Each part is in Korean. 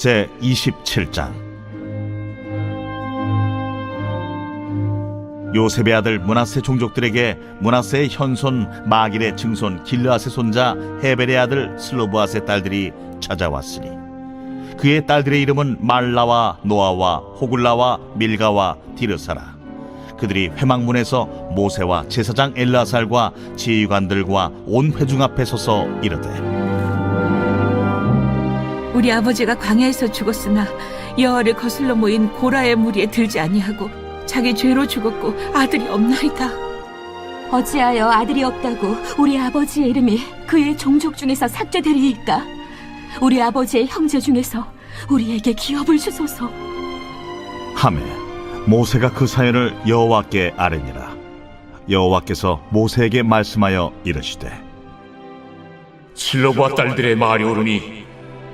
제27장. 요셉의 아들 므낫세 종족들에게 므낫세의 현손 마길의 증손 길르앗의 손자 헤벨의 아들 슬로브앗의 딸들이 찾아왔으니 그의 딸들의 이름은 말라와 노아와 호글라와 밀가와 디르사라. 그들이 회막문에서 모세와 제사장 엘르아살과 지휘관들과 온 회중 앞에 서서 이르되, 우리 아버지가 광야에서 죽었으나 여호와를 거슬러 모인 고라의 무리에 들지 아니하고 자기 죄로 죽었고 아들이 없나이다. 어찌하여 아들이 없다고 우리 아버지의 이름이 그의 종족 중에서 삭제되리이까? 우리 아버지의 형제 중에서 우리에게 기업을 주소서. 하매 모세가 그 사연을 여호와께 아뢰니라. 여호와께서 모세에게 말씀하여 이르시되, 실로브와 딸들의 말이 옳으니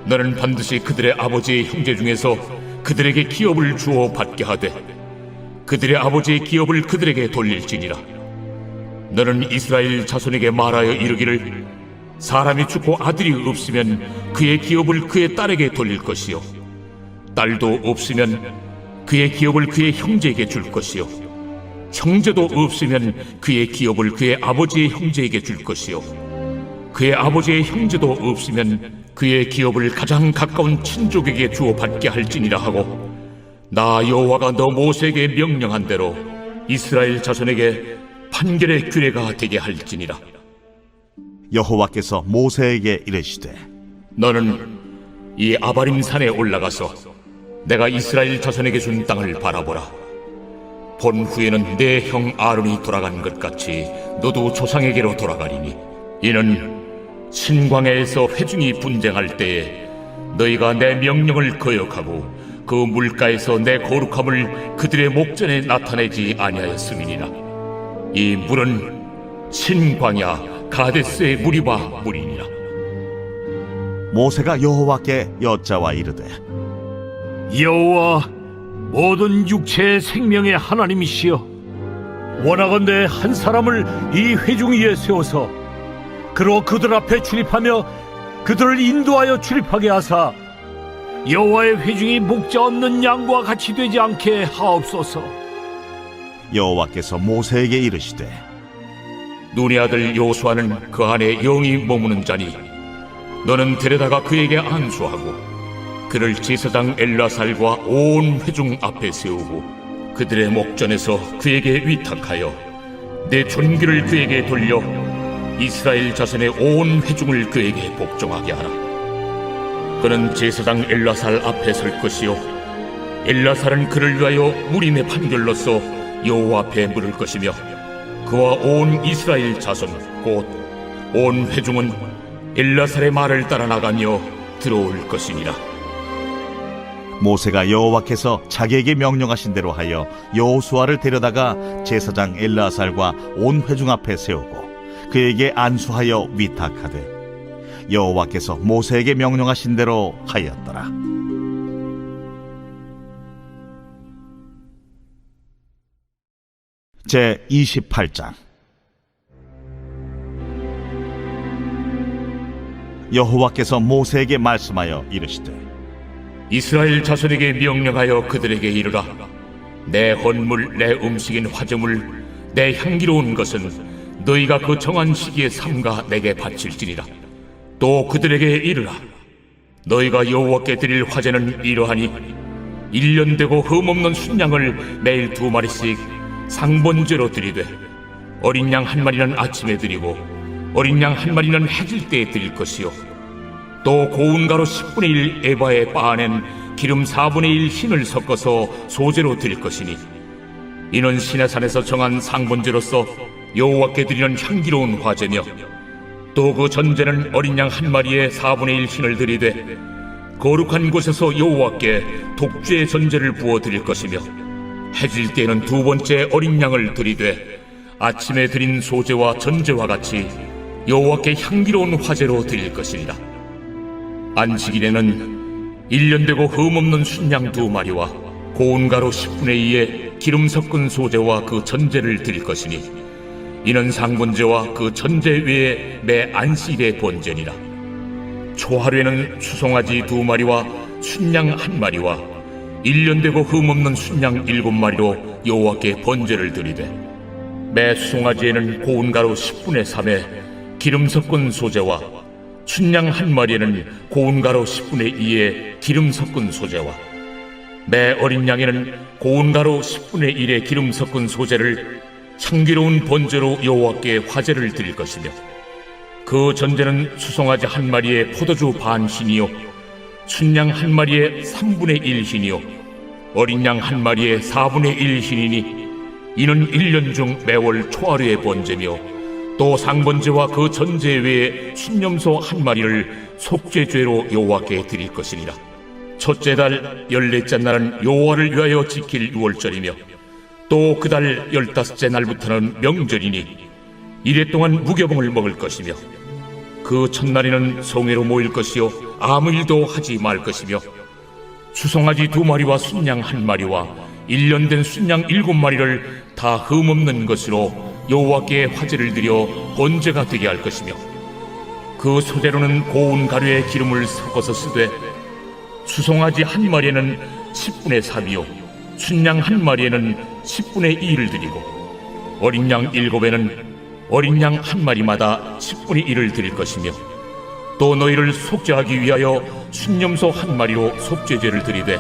너는 반드시 그들의 아버지의 형제 중에서 그들에게 기업을 주어 받게 하되 그들의 아버지의 기업을 그들에게 돌릴지니라. 너는 이스라엘 자손에게 말하여 이르기를, 사람이 죽고 아들이 없으면 그의 기업을 그의 딸에게 돌릴 것이요, 딸도 없으면 그의 기업을 그의 형제에게 줄 것이요, 형제도 없으면 그의 기업을 그의 아버지의 형제에게 줄 것이요, 그의 아버지의 형제도 없으면 그의 기업을 가장 가까운 친족에게 주어 받게 할지니라 하고, 나 여호와가 너 모세에게 명령한 대로 이스라엘 자손에게 판결의 규례가 되게 할지니라. 여호와께서 모세에게 이르시되, 너는 이 아바림 산에 올라가서 내가 이스라엘 자손에게 준 땅을 바라보라. 본 후에는 내 형 아론이 돌아간 것 같이 너도 조상에게로 돌아가리니, 이는 신광야에서 회중이 분쟁할 때에 너희가 내 명령을 거역하고 그 물가에서 내 거룩함을 그들의 목전에 나타내지 아니하였음이니라. 이 물은 신광야 가데스의 무리바 물이니라. 모세가 여호와께 여짜와 이르되, 여호와 모든 육체의 생명의 하나님이시여, 원하건대 한 사람을 이 회중 위에 세워서 그로 그들 앞에 출입하며 그들을 인도하여 출입하게 하사 여호와의 회중이 목자 없는 양과 같이 되지 않게 하옵소서. 여호와께서 모세에게 이르시되, 눈의 아들 요수아는 그 안에 영이 머무는 자니 너는 데려다가 그에게 안수하고 그를 제사장 엘르아살과 온 회중 앞에 세우고 그들의 목전에서 그에게 위탁하여 내 존귀를 그에게 돌려 이스라엘 자손의 온 회중을 그에게 복종하게 하라. 그는 제사장 엘르아살 앞에 설 것이요, 엘르아살은 그를 위하여 무림의 판결로서 여호와 앞에 물을 것이며 그와 온 이스라엘 자손 곧 온 회중은 엘르아살의 말을 따라 나가며 들어올 것이니라. 모세가 여호와께서 자기에게 명령하신 대로 하여 여호수아를 데려다가 제사장 엘르아살과 온 회중 앞에 세우고 그에게 안수하여 위탁하되 여호와께서 모세에게 명령하신 대로 하였더라. 제28장. 여호와께서 모세에게 말씀하여 이르시되, 이스라엘 자손에게 명령하여 그들에게 이르라. 내 헌물 내 음식인 화제물 내 향기로운 것은 너희가 그 정한 시기에 삼가 내게 바칠지니라. 또 그들에게 이르라. 너희가 여호와께 드릴 화제는 이러하니 1년 되고 흠없는 순양을 매일 2마리씩 상번제로 드리되 어린 양 1마리는 아침에 드리고 어린 양 1마리는 해질 때에 드릴 것이요, 또 고운 가루 10분의 1 에바에 빻아낸 기름 4분의 1 흰을 섞어서 소제로 드릴 것이니, 이는 시내산에서 정한 상번제로서 여호와께 드리는 향기로운 화제며, 또 그 전제는 어린 양 1마리에 4분의 1 흰을 드리되 거룩한 곳에서 여호와께 독주의 전제를 부어 드릴 것이며, 해질 때에는 2번째 어린 양을 드리되 아침에 드린 소제와 전제와 같이 여호와께 향기로운 화제로 드릴 것이니라. 안식일에는 1년 되고 흠없는 순양 2마리와 고운 가루 10분의 2에 기름 섞은 소제와 그 전제를 드릴 것이니, 이는 상번제와 그 전제 외에 매 안식일의 번제니라. 초하루에는 수송아지 2마리와 순양 1마리와 1년 되고 흠없는 순양 7마리로 여호와께 번제를 드리되 매 수송아지에는 고운 가루 10분의 3에 기름 섞은 소재와 순양 1마리에는 고운 가루 10분의 2에 기름 섞은 소재와 매 어린 양에는 고운 가루 10분의 1에 기름 섞은 소재를 향기로운 번제로 여호와께 화제를 드릴 것이며 그 전제는 수송아지 1마리에 포도주 반 흰이요 순양 1마리에 3분의 1 흰이요 어린 양 1마리에 4분의 1 흰이니 이는 1년 중 매월 초하루의 번제며 또 상번제와 그 전제 외에 순념소 1마리를 속죄죄로 여호와께 드릴 것이니라. 첫째 달 14째 날은 여호와를 위하여 지킬 유월절이며 또 그 달 15째 날부터는 명절이니 이래 동안 무교봉을 먹을 것이며 그 첫날에는 성회로 모일 것이요 아무 일도 하지 말 것이며 수송아지 2마리와 순양 1마리와 1년 된 순양 7마리를 다 흠없는 것으로 여호와께 화제를 드려 번제가 되게 할 것이며 그 소재로는 고운 가루에 기름을 섞어서 쓰되 수송아지 1마리에는 10분의 3이요 순양 1마리에는 10분의 2를 드리고 어린 양 7에는 어린 양 1마리마다 10분의 1을 드릴 것이며 또 너희를 속죄하기 위하여 순념소 1마리로 속죄제를 드리되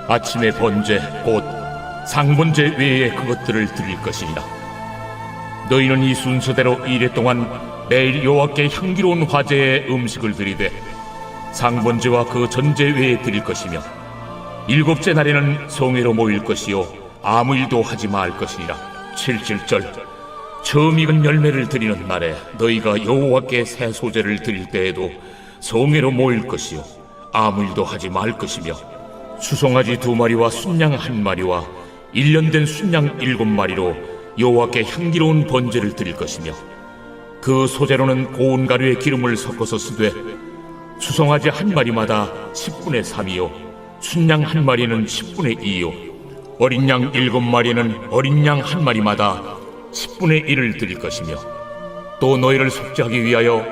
아침의 번제 곧 상번제 외에 그것들을 드릴 것이니라. 너희는 이 순서대로 이래 동안 매일 여호와께 향기로운 화제의 음식을 드리되 상번제와 그 전제 외에 드릴 것이며 7째 날에는 성회로 모일 것이요 아무 일도 하지 말 것이니라. 77절 처음 익은 열매를 드리는 날에 너희가 여호와께 새 소제를 드릴 때에도 성회로 모일 것이요 아무 일도 하지 말 것이며 수송아지 2마리와 순양 1마리와 1년 된 순양 7마리로 여호와께 향기로운 번제를 드릴 것이며 그 소재로는 고운 가루에 기름을 섞어서 쓰되 수송아지 1마리마다 10분의 3이요 순양 1마리는 10분의 2요 어린 양 7마리는 어린 양 1마리마다 10분의 1을 드릴 것이며 또 너희를 속죄하기 위하여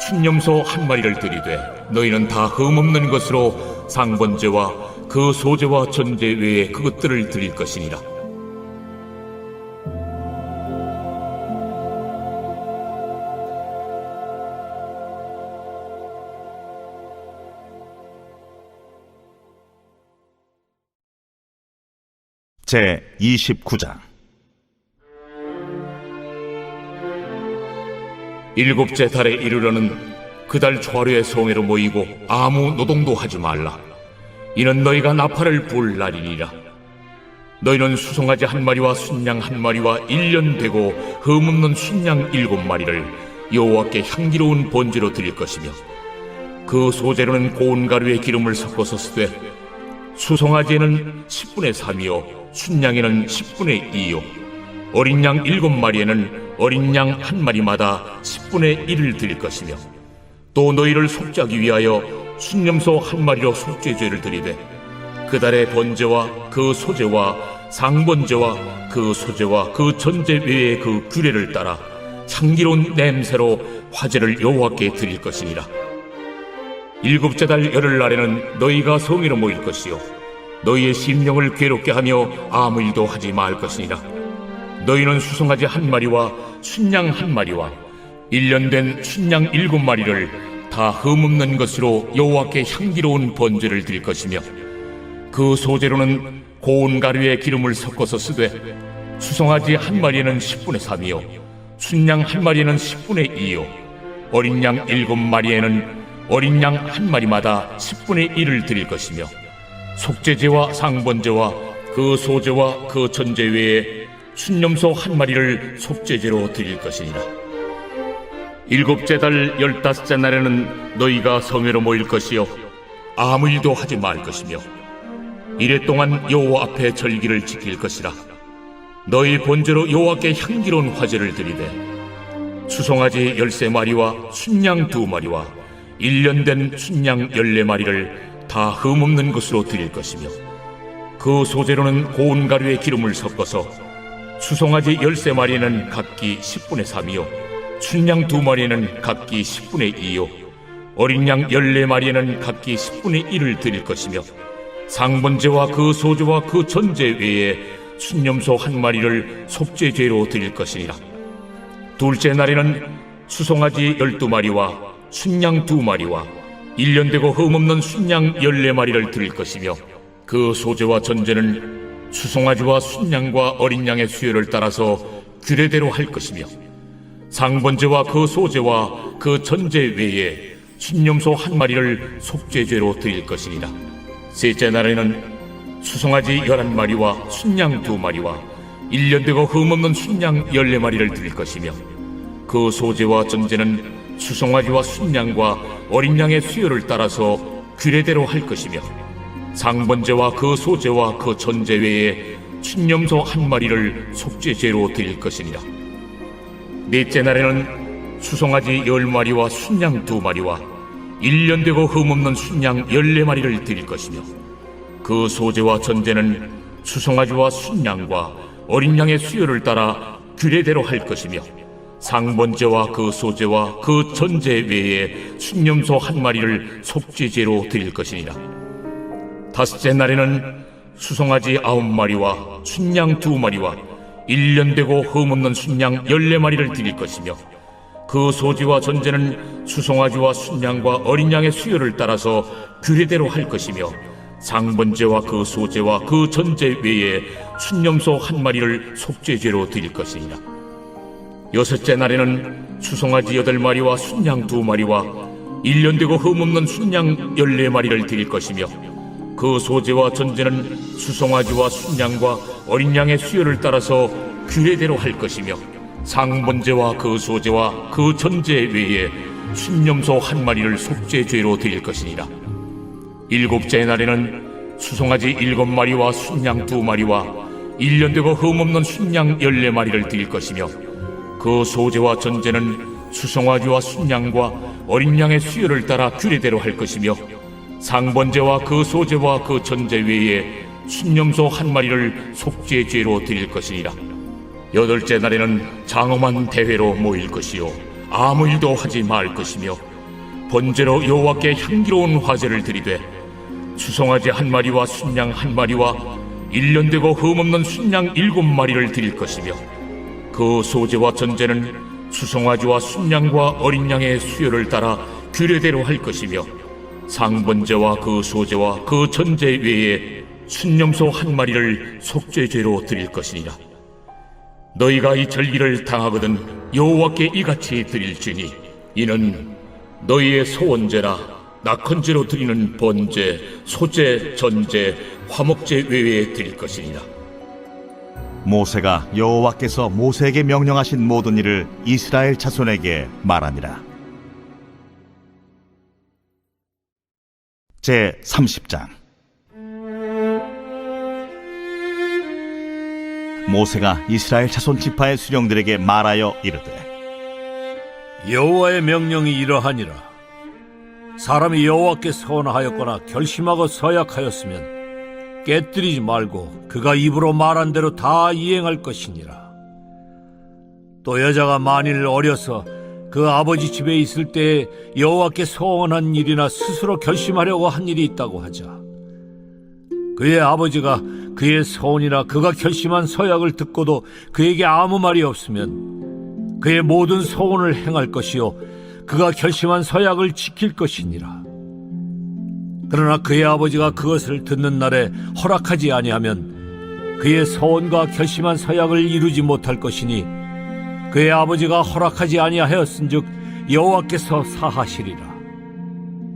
순념소 1마리를 드리되 너희는 다 흠없는 것으로 상번제와 그 소제와 전제 외에 그것들을 드릴 것이니라. 제 29장 7째 달에 이르러는 그 달 초하루에 성회로 모이고 아무 노동도 하지 말라. 이는 너희가 나팔을 불 날이니라. 너희는 수송아지 1마리와 순양 1마리와 1년 되고 흠없는 순양 7마리를 여호와께 향기로운 번제로 드릴 것이며 그 소재로는 고운 가루에 기름을 섞어서 쓰되 수송아지에는 10분의 3이요 순양에는 10분의 2요 어린 양 7마리에는 어린 양 1마리마다 10분의 1을 드릴 것이며 또 너희를 속죄하기 위하여 순념소 1마리로 속죄죄를 드리되 그 달의 번제와 그 소제와 상번제와 그 소제와 그 전제 외의 그 규례를 따라 향기로운 냄새로 화제를 여호와께 드릴 것이니라. 7째 달 열흘날에는 너희가 성회로 모일 것이요 너희의 심령을 괴롭게 하며 아무 일도 하지 말 것이니라. 너희는 수송아지 1마리와 순양 1마리와 1년 된 순양 7마리를 다 흠없는 것으로 여호와께 향기로운 번제를 드릴 것이며 그 소재로는 고운 가루에 기름을 섞어서 쓰되 수송아지 1마리에는 10분의 3이요 순양 1마리에는 10분의 2요 어린 양 7마리에는 어린 양 1마리마다 10분의 1을 드릴 것이며 속죄제와 상번제와 그 소제와 그 전제 외에 순념소 1마리를 속죄제로 드릴 것이니라. 7째 달 15째 날에는 너희가 성회로 모일 것이요 아무 일도 하지 말 것이며 이래 동안 여호와 앞에 절기를 지킬 것이라. 너희 본제로 여호와께 향기로운 화제를 드리되 수송아지 13마리와 순양 2마리와 1년 된 순양 14마리를 다 흠없는 것으로 드릴 것이며 그 소재로는 고운 가루에 기름을 섞어서 수송아지 13마리는 각기 10분의 3이요 순양 2마리는 각기 10분의 2요 어린 양 14마리에는 각기 10분의 1을 드릴 것이며 상번제와 그 소제와 그 전제 외에 순념소 1마리를 속죄죄로 드릴 것이니라. 둘째 날에는 수송아지 12마리와 순양 2마리와 1년 되고 흠없는 순양 14마리를 드릴 것이며 그 소제와 전제는 수송아지와 순양과 어린 양의 수요를 따라서 규례대로 할 것이며 상번제와 그 소제와 그 전제 외에 순념소 1마리를 속죄죄로 드릴 것이니라. 셋째 날에는 수송아지 11마리와 순양 2마리와 1년 되고 흠없는 순양 14마리를 드릴 것이며 그 소제와 전제는 수송아지와 순양과 어린 양의 수요를 따라서 규례대로 할 것이며 상번제와 그 소제와 그 전제 외에 순념소 1마리를 속죄죄로 드릴 것이니라. 넷째 날에는 수송아지 10마리와 순양 2마리와 1년 되고 흠없는 순양 14마리를 드릴 것이며 그 소제와 전제는 수송아지와 순양과 어린 양의 수요를 따라 규례대로 할 것이며 상번제와 그 소제와 그 전제 외에 순념소 1마리를 속죄죄로 드릴 것이니라. 다섯째 날에는 수송아지 9마리와 순양 2마리와 1년 되고 흠없는 순양 14마리를 드릴 것이며 그 소지와 전제는 수송아지와 순양과 어린 양의 수요를 따라서 규례대로 할 것이며 상번제와 그 소제와 그 전제 외에 순념소 1마리를 속죄죄로 드릴 것이니라. 여섯째 날에는 수송아지 8마리와 순양 2마리와 1년 되고 흠없는 순양 14마리를 드릴 것이며 그 소제와 전제는 수송아지와 순양과 어린 양의 수요를 따라서 규례대로 할 것이며 상번제와 그 소제와 그 전제 외에 순념소 1마리를 속죄죄로 드릴 것이니라. 일곱째 날에는 수송아지 7마리와 순양 2마리와 1년 되고 흠없는 순양 14마리를 드릴 것이며 그 소제와 전제는 수송아지와 순양과 어린 양의 수요를 따라 규례대로 할 것이며 상번제와 그 소제와 그 전제 외에 순념소 1마리를 속죄죄로 드릴 것이니라. 여덟째 날에는 장엄한 대회로 모일 것이요 아무 일도 하지 말 것이며 번제로 여호와께 향기로운 화제를 드리되 수송아지 1마리와 순양 1마리와 1년 되고 흠없는 순양 7마리를 드릴 것이며 그 소제와 전제는 수송아지와 순양과 어린 양의 수요를 따라 규례대로 할 것이며 상번제와 그 소제와 그 전제 외에 순념소 1마리를 속죄죄로 드릴 것이니라. 너희가 이 절기를 당하거든 여호와께 이같이 드릴지니 이는 너희의 소원제나 낙헌제로 드리는 번제, 소제, 전제, 화목제 외에 드릴 것이니라. 모세가 여호와께서 모세에게 명령하신 모든 일을 이스라엘 자손에게 말하니라. 제 30장. 모세가 이스라엘 자손 지파의 수령들에게 말하여 이르되 여호와의 명령이 이러하니라. 사람이 여호와께 서원하였거나 결심하고 서약하였으면 깨뜨리지 말고 그가 입으로 말한 대로 다 이행할 것이니라. 또 여자가 만일 어려서 그 아버지 집에 있을 때에 여호와께 서원한 일이나 스스로 결심하려고 한 일이 있다고 하자. 그의 아버지가 그의 서원이나 그가 결심한 서약을 듣고도 그에게 아무 말이 없으면 그의 모든 서원을 행할 것이요 그가 결심한 서약을 지킬 것이니라. 그러나 그의 아버지가 그것을 듣는 날에 허락하지 아니하면 그의 서원과 결심한 서약을 이루지 못할 것이니 그의 아버지가 허락하지 아니하였은즉 여호와께서 사하시리라.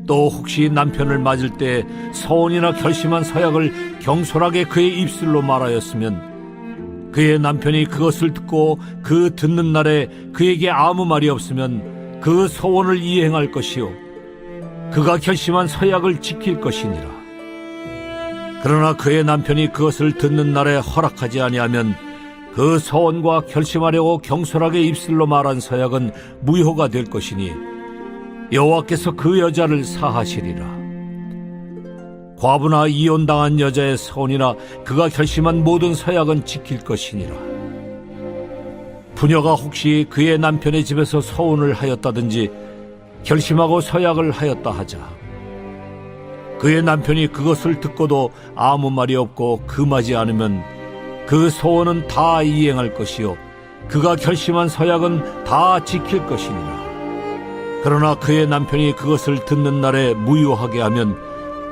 또 혹시 남편을 맞을 때 서원이나 결심한 서약을 경솔하게 그의 입술로 말하였으면 그의 남편이 그것을 듣고 그 듣는 날에 그에게 아무 말이 없으면 그 서원을 이행할 것이요 그가 결심한 서약을 지킬 것이니라. 그러나 그의 남편이 그것을 듣는 날에 허락하지 아니하면 그 서원과 결심하려고 경솔하게 입술로 말한 서약은 무효가 될 것이니 여호와께서 그 여자를 사하시리라. 과부나 이혼당한 여자의 서원이나 그가 결심한 모든 서약은 지킬 것이니라. 부녀가 혹시 그의 남편의 집에서 서원을 하였다든지 결심하고 서약을 하였다 하자. 그의 남편이 그것을 듣고도 아무 말이 없고 금하지 않으면 그 소원은 다 이행할 것이요 그가 결심한 서약은 다 지킬 것이니라. 그러나 그의 남편이 그것을 듣는 날에 무효하게 하면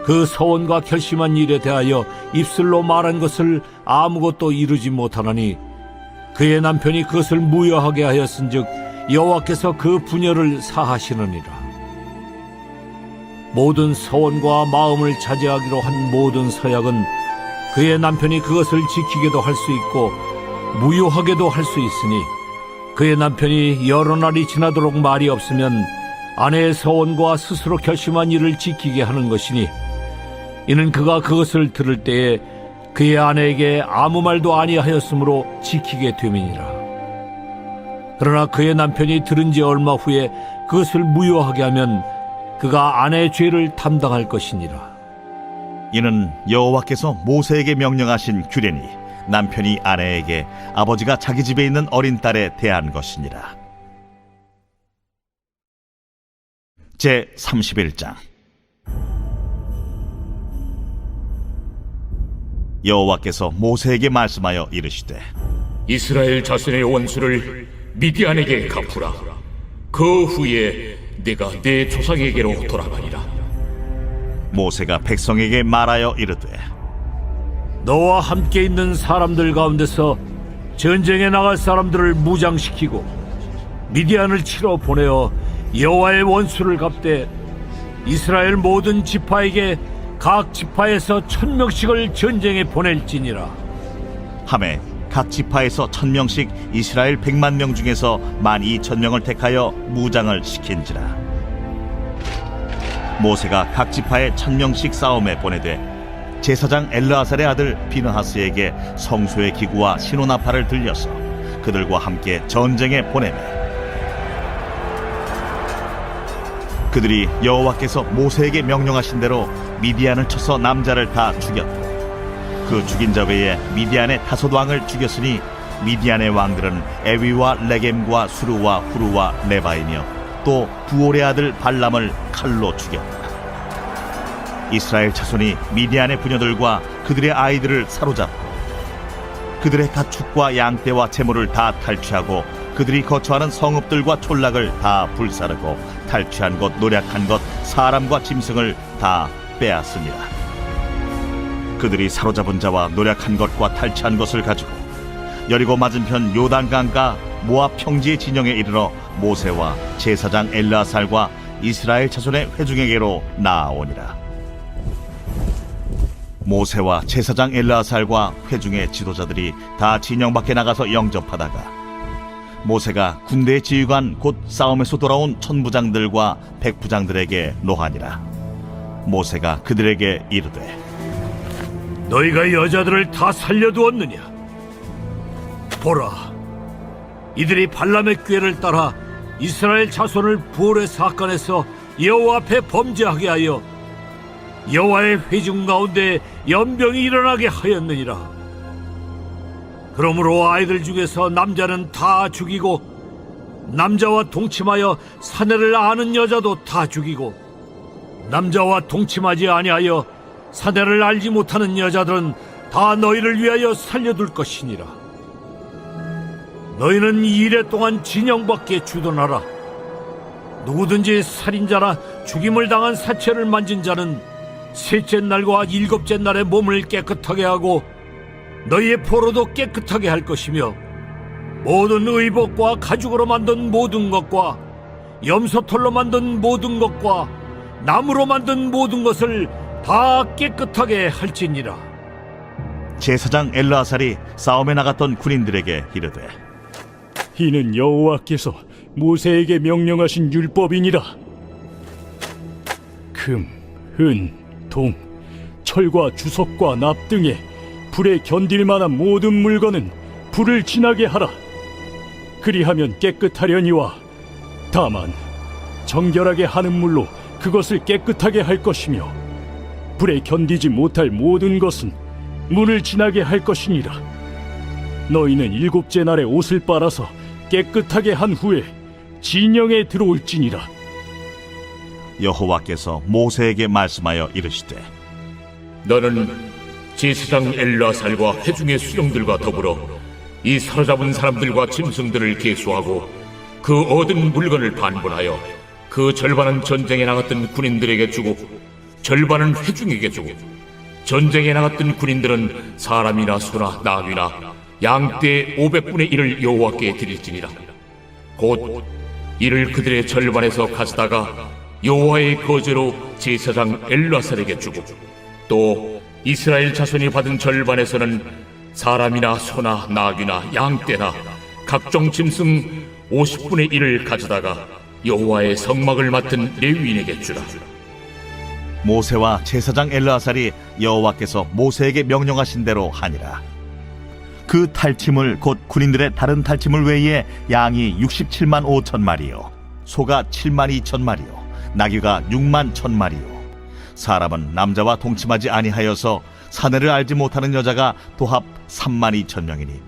그 서원과 결심한 일에 대하여 입술로 말한 것을 아무것도 이루지 못하나니 그의 남편이 그것을 무효하게 하였은즉 여호와께서 그 분열을 사하시느니라. 모든 서원과 마음을 자제하기로 한 모든 서약은 그의 남편이 그것을 지키게도 할 수 있고 무효하게도 할 수 있으니 그의 남편이 여러 날이 지나도록 말이 없으면 아내의 서원과 스스로 결심한 일을 지키게 하는 것이니 이는 그가 그것을 들을 때에 그의 아내에게 아무 말도 아니하였으므로 지키게 됨이니라. 그러나 그의 남편이 들은 지 얼마 후에 그것을 무효하게 하면 그가 아내의 죄를 담당할 것이니라. 이는 여호와께서 모세에게 명령하신 규례니 남편이 아내에게 아버지가 자기 집에 있는 어린 딸에 대한 것이니라. 제 31장. 여호와께서 모세에게 말씀하여 이르시되 이스라엘 자손의 원수를 미디안에게 갚으라. 그 후에 내가 내 조상에게로 돌아가리라. 모세가 백성에게 말하여 이르되 너와 함께 있는 사람들 가운데서 전쟁에 나갈 사람들을 무장시키고 미디안을 치러 보내어 여호와의 원수를 갚되 이스라엘 모든 지파에게 각 지파에서 1000명씩을 전쟁에 보낼지니라. 하매 각 지파에서 1000명씩 이스라엘 100만 명 중에서 12,000명을 택하여 무장을 시킨지라. 모세가 각 지파에 1000명씩 싸움에 보내되 제사장 엘르아살의 아들 비느하스에게 성소의 기구와 신호나팔을 들려서 그들과 함께 전쟁에 보내매 그들이 여호와께서 모세에게 명령하신 대로 미디안을 쳐서 남자를 다 죽였고 그 죽인 자 외에 미디안의 5왕을 죽였으니 미디안의 왕들은 에위와 레겜과 수르와 후르와 레바이며 또 부올의 아들 발람을 칼로 죽였다. 이스라엘 자손이 미디안의 부녀들과 그들의 아이들을 사로잡고 그들의 가축과 양떼와 재물을 다 탈취하고 그들이 거처하는 성읍들과 촌락을 다 불사르고 탈취한 것, 노략한 것, 사람과 짐승을 다 빼앗습니다. 그들이 사로잡은 자와 노략한 것과 탈취한 것을 가지고 여리고 맞은편 요단강가 모압 평지의 진영에 이르러 모세와 제사장 엘르아살과 이스라엘 자손의 회중에게로 나아오니라. 모세와 제사장 엘르아살과 회중의 지도자들이 다 진영 밖에 나가서 영접하다가 모세가 군대의 지휘관 곧 싸움에서 돌아온 천부장들과 백부장들에게 노하니라. 모세가 그들에게 이르되 너희가 여자들을 다 살려두었느냐? 보라, 이들이 발람의 꾀를 따라 이스라엘 자손을 부올의 사건에서 여호와 앞에 범죄하게 하여 여호와의 회중 가운데 연병이 일어나게 하였느니라. 그러므로 아이들 중에서 남자는 다 죽이고 남자와 동침하여 사내를 아는 여자도 다 죽이고 남자와 동침하지 아니하여 사내를 알지 못하는 여자들은 다 너희를 위하여 살려둘 것이니라. 너희는 이 일에 동안 진영 밖에 주둔하라. 누구든지 살인자나 죽임을 당한 사체를 만진 자는 셋째 날과 일곱째 날에 몸을 깨끗하게 하고 너희의 포로도 깨끗하게 할 것이며 모든 의복과 가죽으로 만든 모든 것과 염소털로 만든 모든 것과 나무로 만든 모든 것을 다 깨끗하게 할지니라. 제사장 엘르아살이 싸움에 나갔던 군인들에게 이르되 이는 여호와께서 모세에게 명령하신 율법이니라. 금, 은, 동, 철과 주석과 납 등에 불에 견딜 만한 모든 물건은 불을 지나게 하라. 그리하면 깨끗하려니와 다만 정결하게 하는 물로 그것을 깨끗하게 할 것이며 불에 견디지 못할 모든 것은 물을 지나게 할 것이니라. 너희는 일곱째 날에 옷을 빨아서 깨끗하게 한 후에 진영에 들어올지니라. 여호와께서 모세에게 말씀하여 이르시되 너는 제사장 엘르아살과 회중의 수령들과 더불어 이 사로잡은 사람들과 짐승들을 계수하고 그 얻은 물건을 반분하여 그 절반은 전쟁에 나갔던 군인들에게 주고 절반은 회중에게 주고 전쟁에 나갔던 군인들은 사람이나 소나 나귀나 양떼 500분의 1을 여호와께 드릴지니라. 곧 이를 그들의 절반에서 가져다가 여호와의 거제로 제사장 엘르아살에게 주고 또 이스라엘 자손이 받은 절반에서는 사람이나 소나 나귀나 양떼나 각종 짐승 50분의 1을 가져다가 여호와의 성막을 맡은 레위인에게 주라. 모세와 제사장 엘르아살이 여호와께서 모세에게 명령하신 대로 하니라. 그 탈취물 곧 군인들의 다른 탈취물 외에 양이 67만 5천 마리요 소가 7만 2천 마리요 나귀가 6만 1천 마리요 사람은 남자와 동침하지 아니하여서 사내를 알지 못하는 여자가 도합 3만 2천 명이니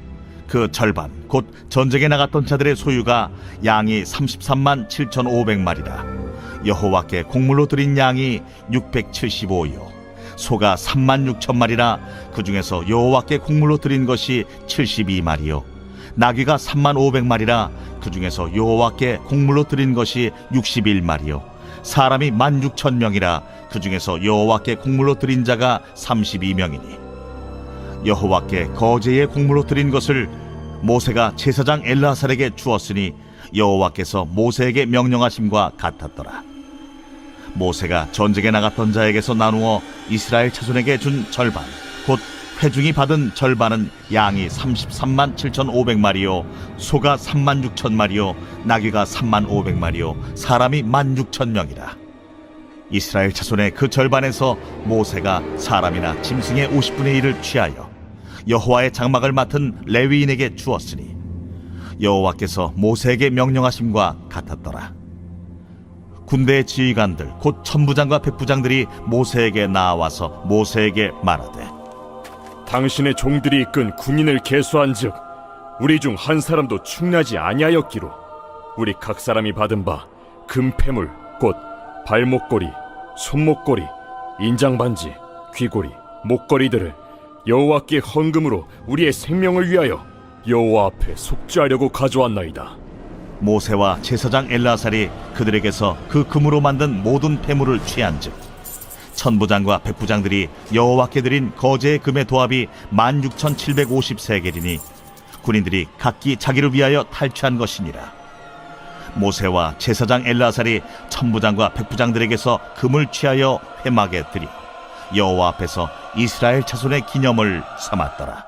그 절반 곧 전쟁에 나갔던 자들의 소유가 양이 33만 7,500마리라. 여호와께 곡물로 드린 양이 675요 소가 3만 6천 마리라. 그 중에서 여호와께 곡물로 드린 것이 72마리요 나귀가 3만 500마리라. 그 중에서 여호와께 곡물로 드린 것이 61마리요 사람이 16,000명이라. 그 중에서 여호와께 곡물로 드린 자가 32명이니 여호와께 거제의 곡물로 드린 것을 모세가 제사장 엘르아살에게 주었으니 여호와께서 모세에게 명령하심과 같았더라. 모세가 전쟁에 나갔던 자에게서 나누어 이스라엘 자손에게 준 절반 곧 회중이 받은 절반은 양이 33만 7,500마리요 소가 3만 6천 마리요 나귀가 3만 500마리요 사람이 16,000명이라. 이스라엘 자손의 그 절반에서 모세가 사람이나 짐승의 50분의 1을 취하여 여호와의 장막을 맡은 레위인에게 주었으니 여호와께서 모세에게 명령하심과 같았더라. 군대의 지휘관들 곧 천부장과 백부장들이 모세에게 나와서 모세에게 말하되 당신의 종들이 이끈 군인을 계수한즉 우리 중 한 사람도 충나지 아니하였기로 우리 각 사람이 받은 바 금패물 곧 발목걸이, 손목걸이, 인장반지, 귀고리, 목걸이들을 여호와께 헌금으로 우리의 생명을 위하여 여호와 앞에 속죄하려고 가져왔나이다. 모세와 제사장 엘르아살이 그들에게서 그 금으로 만든 모든 폐물을 취한즉 천부장과 백부장들이 여호와께 드린 거제의 금의 도합이 16,750세겔이니 군인들이 각기 자기를 위하여 탈취한 것이니라. 모세와 제사장 엘르아살이 천부장과 백부장들에게서 금을 취하여 회막에 드려 여호와 앞에서 이스라엘 자손의 기념을 삼았더라.